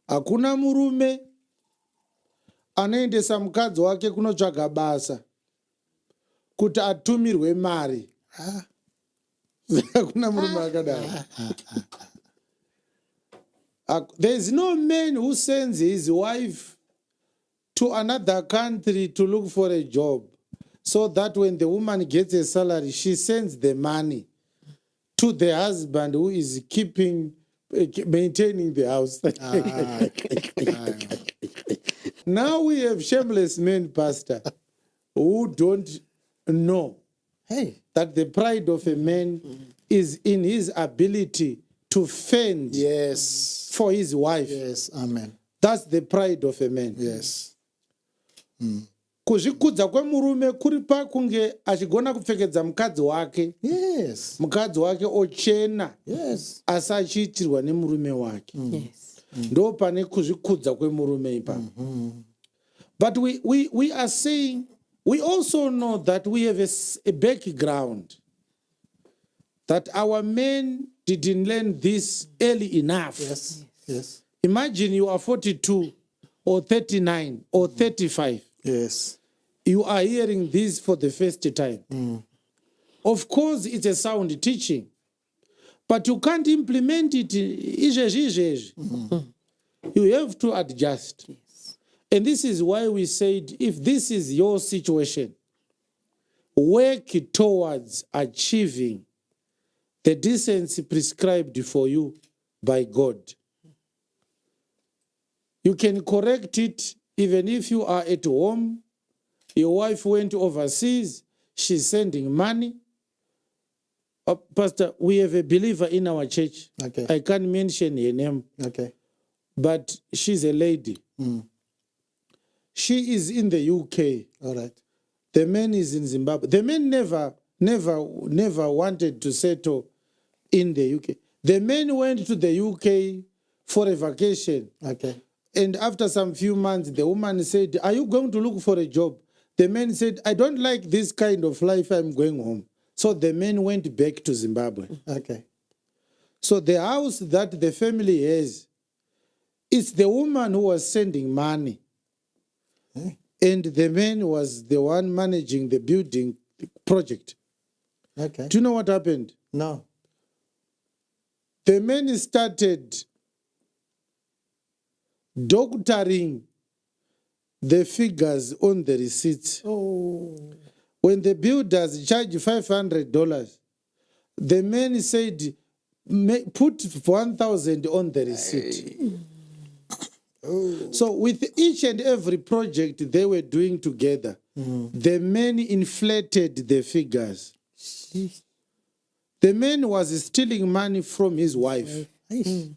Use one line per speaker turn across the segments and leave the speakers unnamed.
Hakuna murume anoendesa mukadzi wake kunotsvaga basa kuti atumirwe mari. Hakuna murume akadaro. There is no man who sends his wife to another country to look for a job so that when the woman gets a salary, she sends the money to the husband who is maintaining the house. Now we have shameless men, Pastor, who don't know that the pride of a man is in his ability to fend for his wife.
Yes, amen.
That's the pride of a man.
Yes.
Kuzvikudza kwemurume kuri pakunge achigona kupfekedza mukadzi wake.
Yes.
Mukadzi wake ochena.
Yes.
Asi achiitirwa nemurume wake. Yes. Ndo pane kuzvikudza kwemurume ipapo. But we are saying, we also know that we have a background, that our men didn't learn this early enough.
Yes. Yes.
Imagine you are 42 or 39 or 35.
Yes.
You are hearing this for the first time. Of course, it's a sound teaching, but you can't implement it. You have to adjust. Yes. And this is why we said, if this is your situation, work towards achieving the decency prescribed for you by God. You can correct it even if you are at home. Your wife went overseas, she's sending money. Pastor, we have a believer in our church.
Okay.
I can't mention her name.
Okay.
But she's a lady. She is in the UK.
All right.
The man is in Zimbabwe. The man never wanted to settle in the UK. The man went to the UK for a vacation.
Okay.
And after some few months, the woman said, "Are you going to look for a job?" The man said, "I don't like this kind of life, I'm going home." So the man went back to Zimbabwe.
Okay.
So the house that the family has, it's the woman who was sending money. And the man was the one managing the building project.
Okay.
Do you know what happened?
No.
The man started doctoring the figures on the receipts. When the builders charge $500, the man said, put 1,000 on the receipt. So with each and every project they were doing together, the man inflated the figures. The man was stealing money from his wife. And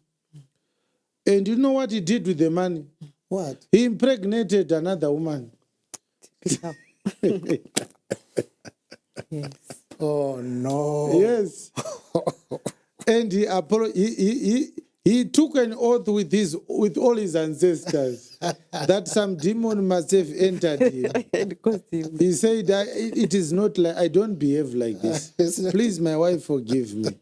you know what he did with the money?
What?
He impregnated another woman.
Yes. Oh, no.
Yes. And he took an oath with all his ancestors that some demon must have entered him. He said, it is not like, I don't behave like this. Please, my wife, forgive me.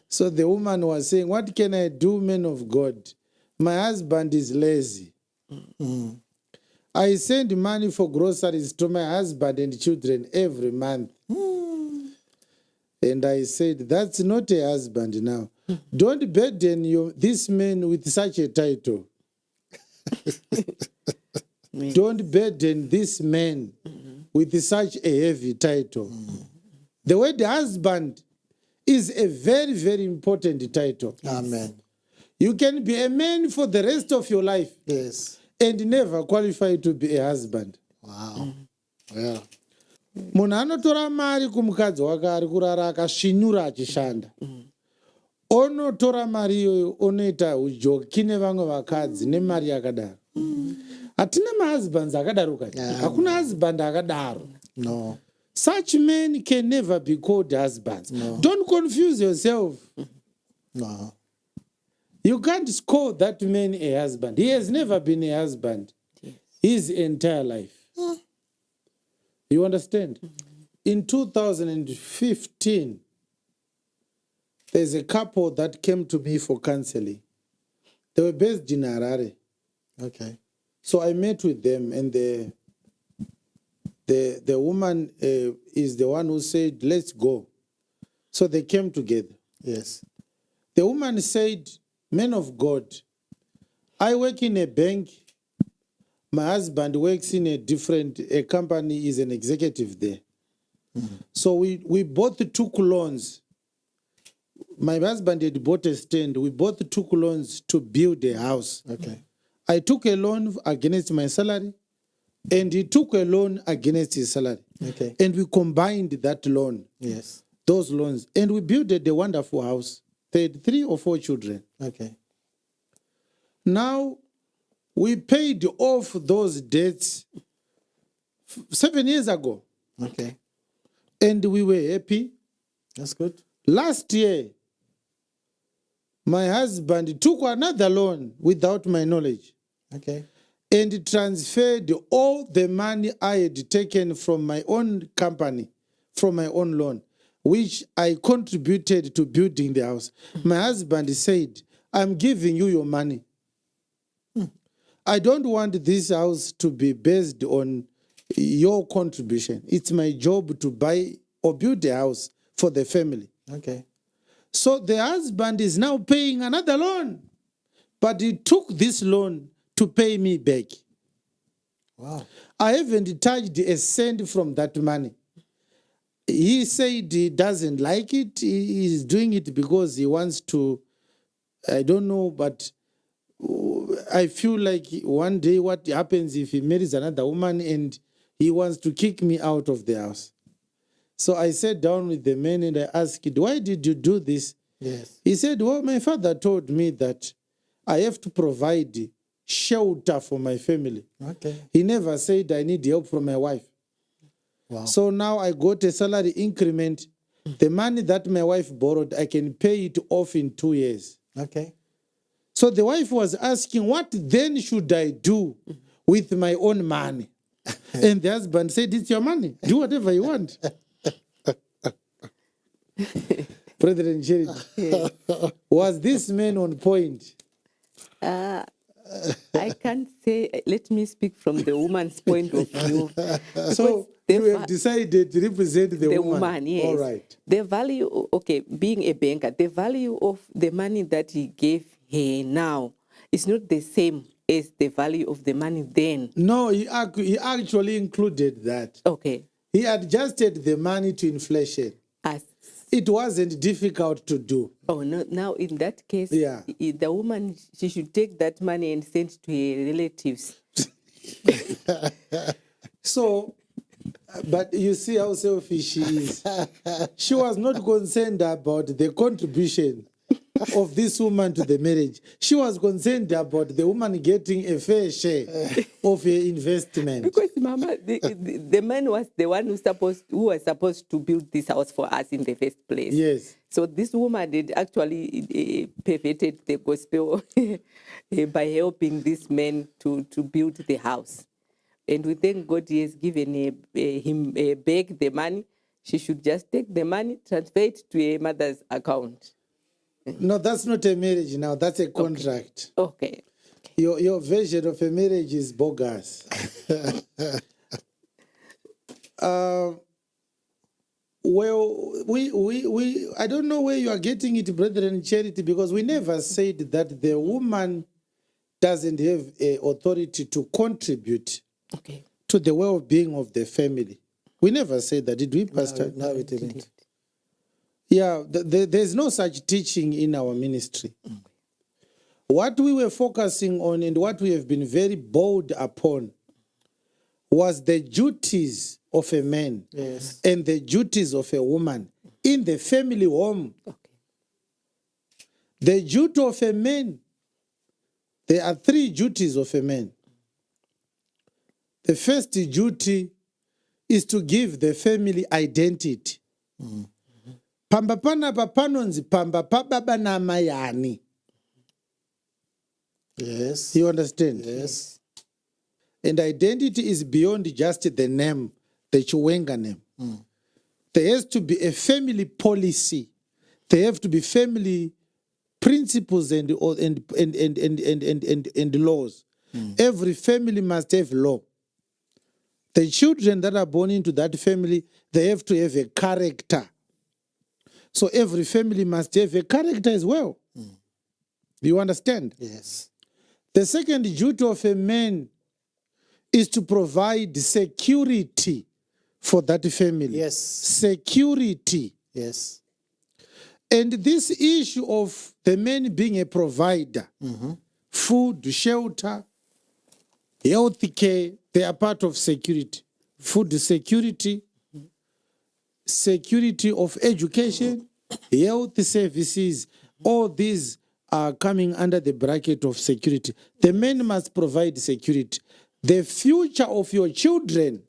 So the woman was saying, what can I do, man of God? My husband is lazy. I send money for groceries to my husband and children every month. And I said, that's not a husband now. Don't burden this man with such a title. Don't burden this man with such a heavy title. The word husband is a very, very important title.
Amen.
You can be a man for the rest of your life.
Yes.
And never qualify to be a husband.
Wow. Yeah.
Munhu anotora mari kumukadzi wake ari kurara akasvinura achishanda. Onotora mari iyoyo onoita ujoki nevamwe vakadzi nemari yakadaro. Hatina mahusbands akadaro kati. Hakuna husband akadaro.
No.
Such men can never be called husbands. No. Don't confuse yourself.
No.
You can't call that man a husband. He has never been a husband his entire life. You understand? In 2015, there's a couple that came to me for counseling. They were based in Harare.
Okay.
So I met with them, and the woman is the one who said, let's go. So they came together.
Yes.
The woman said, man of God, I work in a bank. My husband works in a company, is an executive there. So we both took loans. My husband had bought a stand. We both took loans to build a house.
Okay.
I took a loan against my salary, and he took a loan against his salary.
Okay.
And we combined that loan,
Yes.
those loans, and we built a wonderful house. They had 3 or 4 children.
Okay.
Now, we paid off those debts 7 years ago,
Okay.
and we were happy.
That's good.
Last year, my husband took another loan without my knowledge
Okay.
and transferred all the money I had taken from my own company, from my own loan, which I contributed to building the house. My husband said, I'm giving you your money. I don't want this house to be based on your contribution. It's my job to buy or build a house for the family.
Okay.
So the husband is now paying another loan, but he took this loan to pay me back.
Wow.
I haven't touched a cent from that money. He said he doesn't like it. He is doing it because he wants to, I don't know, but I feel like one day what happens if he marries another woman and he wants to kick me out of the house. So I sat down with the man and I asked, why did you do this?
Yes.
He said, well, my father told me that I have to provide shelter for my family.
Okay.
He never said I need help from my wife.
Wow.
So now I got a salary increment. The money that my wife borrowed, I can pay it off in 2 years.
Okay.
So the wife was asking, what then should I do with my own money? And the husband said, it's your money. Do whatever you want. Brethren, Charity, was this man on point?
I can't say, let me speak from the woman's point of view.
So you have decided to represent the
woman, yes.
All right.
The value, okay, being a banker, the value of the money that he gave her now is not the same as the value of the money then.
No, he actually included that.
Okay.
He adjusted the money to inflation.
As
It wasn't difficult to do.
Oh, no, now in that case,
Yeah.
The woman, she should take that money and send to her relatives.
So, but you see how selfish she is. She was not concerned about the contribution of this woman to the marriage. She was concerned about the woman getting a fair share of her investment.
Because, Mama, the man was the one who was supposed to build this house for us in the first place.
Yes.
So this woman did actually perverted the gospel by helping this man to build the house. And we thank God he has given him back the money. She should just take the money, transfer it to her mother's account.
No, that's not a marriage now. That's a contract.
Okay.
Your version of a marriage is bogus. Well, we I don't know where you are getting it, Brethren Charity, because we never said that the woman doesn't have authority to contribute to the well-being of the family. We never said that, did we, Pastor?
No, we didn't.
Yeah, there's no such teaching in our ministry. What we were focusing on and what we have been very bold upon was the duties of a man and the duties of a woman in the family home. The duty of a man, there are 3 duties of a man. The first duty is to give the family identity. Pamba panapa panonzi pamba pababa na mayani.
Yes.
You understand?
Yes.
And identity is beyond just the name, the Chiwenga name. There has to be a family policy. There have to be family principles and laws. Every family must have law. The children that are born into that family, they have to have a character. So every family must have a character as well. Do you understand?
Yes.
The second duty of a man is to provide security for that family.
Yes.
Security.
Yes.
And this issue of the man being a provider, food, shelter, health care, they are part of security. Food security, security of education, health services, all these are coming under the bracket of security. The man must provide security. The future of your children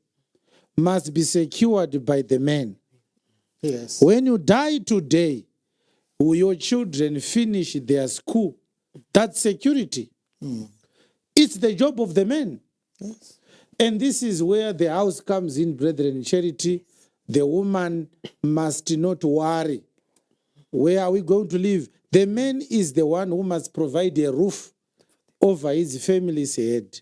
must be secured by the man.
Yes.
When you die today, will your children finish their school? That's security. It's the job of the man.
Yes.
And this is where the house comes in, brethren, in charity. The woman must not worry. Where are we going to live? The man is the one who must provide a roof over his family's head.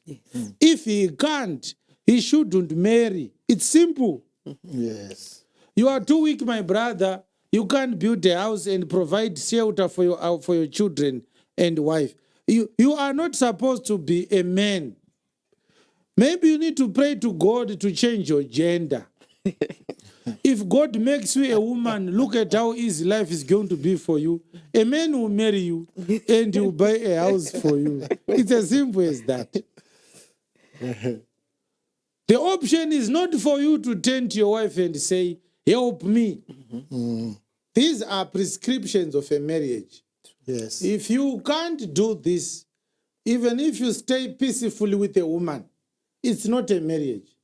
If he can't, he shouldn't marry. It's simple.
Yes.
You are too weak, my brother. You can't build a house and provide shelter for your children and wife. You are not supposed to be a man. Maybe you need to pray to God to change your gender. If God makes you a woman, look at how easy life is going to be for you. A man will marry you and he will buy a house for you. It's as simple as that. The option is not for you to turn to your wife and say, help me. These are prescriptions of a marriage.
Yes.
If you can't do this, even if you stay peacefully with a woman, it's not a marriage.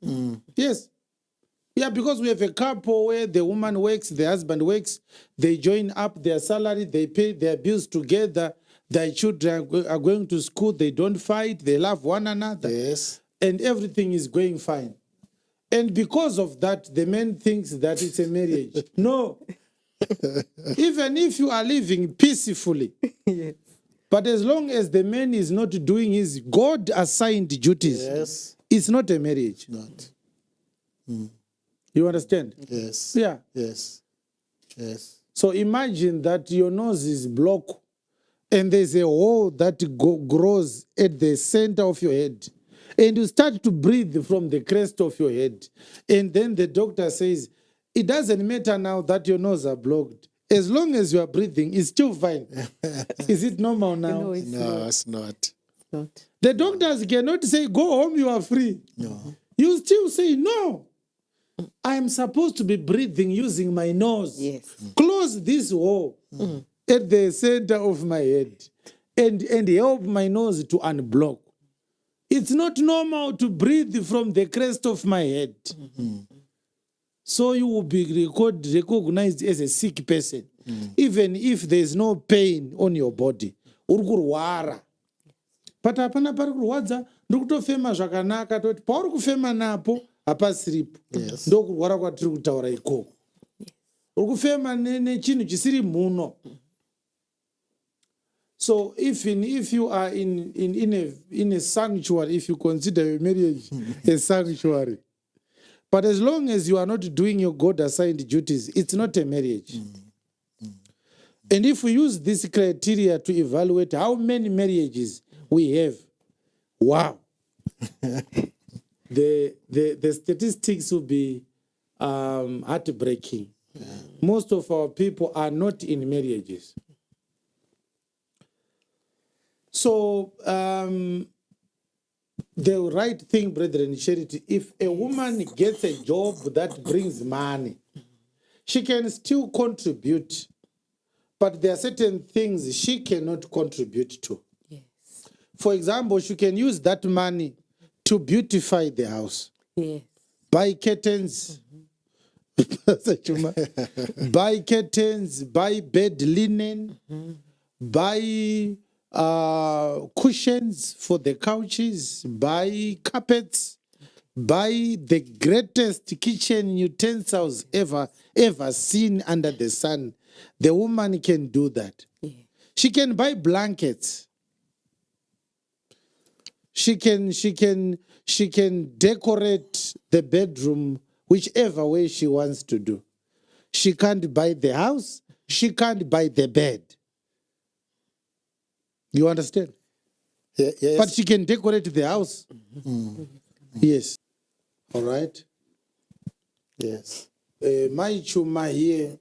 Yes. Yeah, because we have a couple where the woman works, the husband works, they join up their salary, they pay their bills together, their children are going to school, they don't fight, they love one another.
Yes.
And everything is going fine. And because of that, the man thinks that it's a marriage. No. Even if you are living peacefully,
Yes.
but as long as the man is not doing his God-assigned duties,
Yes.
it's not a marriage.
Not.
You understand?
Yes.
Yeah.
Yes. Yes.
So imagine that your nose is blocked and there's a hole that grows at the center of your head. And you start to breathe from the crest of your head. And then the doctor says, it doesn't matter now that your nose are blocked. As long as you are breathing, it's still fine. Is it normal now?
No, it's
No,
not.
it's not.
Not.
The doctors cannot say, go home, you are free.
No.
You still say, no. I am supposed to be breathing using my nose.
Yes.
Close this hole at the center of my head and help my nose to unblock. It's not normal to breathe from the crest of my head. So you will be recognized as a sick person, even if there is no pain on your body. Urukurwara. But hapana pari kurwadza ndikutofema zvakanaka toti pauri kufema napo hapasiripo.
Yes.
Ndokurwara kwatiri kutaura ikoko. Uri kufema nechinhu chisiri mhuno. So even if you are in a sanctuary, if you consider your marriage a sanctuary, but as long as you are not doing your God-assigned duties, it's not a marriage. And if we use this criteria to evaluate how many marriages we have, wow, the statistics will be heartbreaking. Most of our people are not in marriages. So the right thing, brethren, in charity, if a woman gets a job that brings money, she can still contribute, but there are certain things she cannot contribute to.
Yes.
For example, she can use that money to beautify the house.
Yes.
Buy curtains, buy curtains, buy bed linen, buy cushions for the couches, buy carpets, buy the greatest kitchen utensils ever seen under the sun. The woman can do that.
Yes.
She can buy blankets. She can decorate the bedroom whichever way she wants to do. She can't buy the house. She can't buy the bed. You understand?
Yes.
But she can decorate the house. Yes. All right.
Yes.
My chuma here,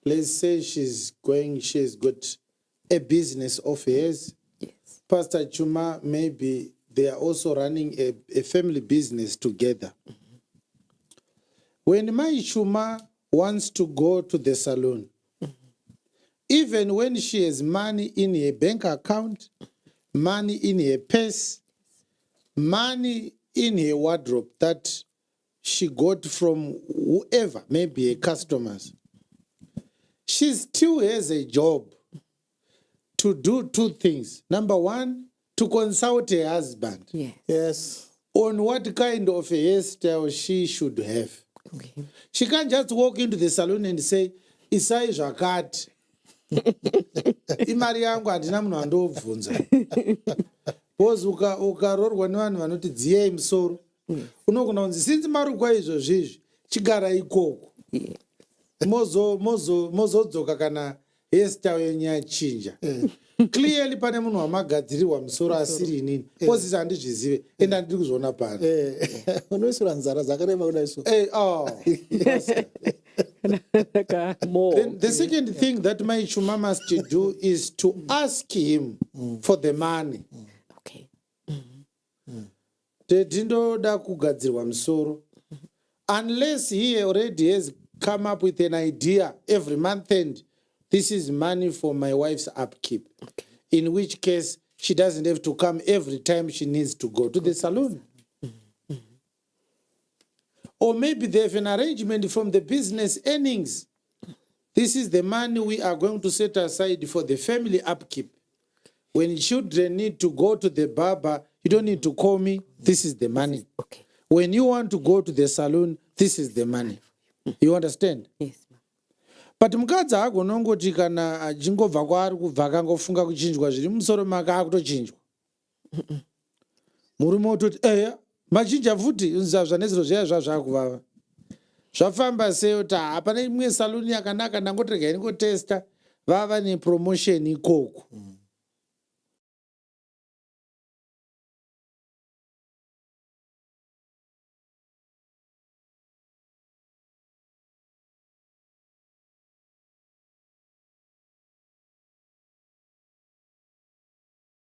let's say she's got a business of hers.
Yes.
Pastor Chuma, maybe they are also running a family business together. When my Chuma wants to go to the salon, even when she has money in her bank account, money in her purse, money in her wardrobe that she got from whoever, maybe her customers, she still has a job to do two things. Number one, to consult her husband
Yes.
on what kind of a hairstyle she should have.
Okay.
She can't just walk into the salon and say, Isai zvakati. Imari yangu handina munhu andobvunza. Because ukarorwa nevanhu vanoti dziyei musoro, unogona kunzi since mari kwa izvozvizvi chigara ikoko. Mozodzoka kana hairstyle yenyu yachinja. Clearly pane munhu wamagadzirirwa musoro asiri inini. Posisi handizvizive enda ndiri kuzviona pano.
Unoisira nzara dzakareba kudai so.
Then the second thing that my chuma must do is to ask him for the money.
Okay.
Ndindoda kugadzirwa musoro. Unless he already has come up with an idea every month end, this is money for my wife's upkeep.
Okay.
In which case, she doesn't have to come every time she needs to go to the salon. Or maybe they have an arrangement from the business earnings. This is the money we are going to set aside for the family upkeep. When children need to go to the barber, you don't need to call me. This is the money.
Okay.
When you want to go to the salon, this is the money. You understand?
Yes.
But mukadzi agonongoti kana achingobva kwaari kubva akangofunga kuchinjwa zviri musoro make akutochinjwa. Murume ototi eya machinja futi zvaneziro zviya zvazvakuvava. Zvafamba sei kuti hapana imwe saluni yakanaka ndangotirega ndingotesta vava nepromotion ikoko.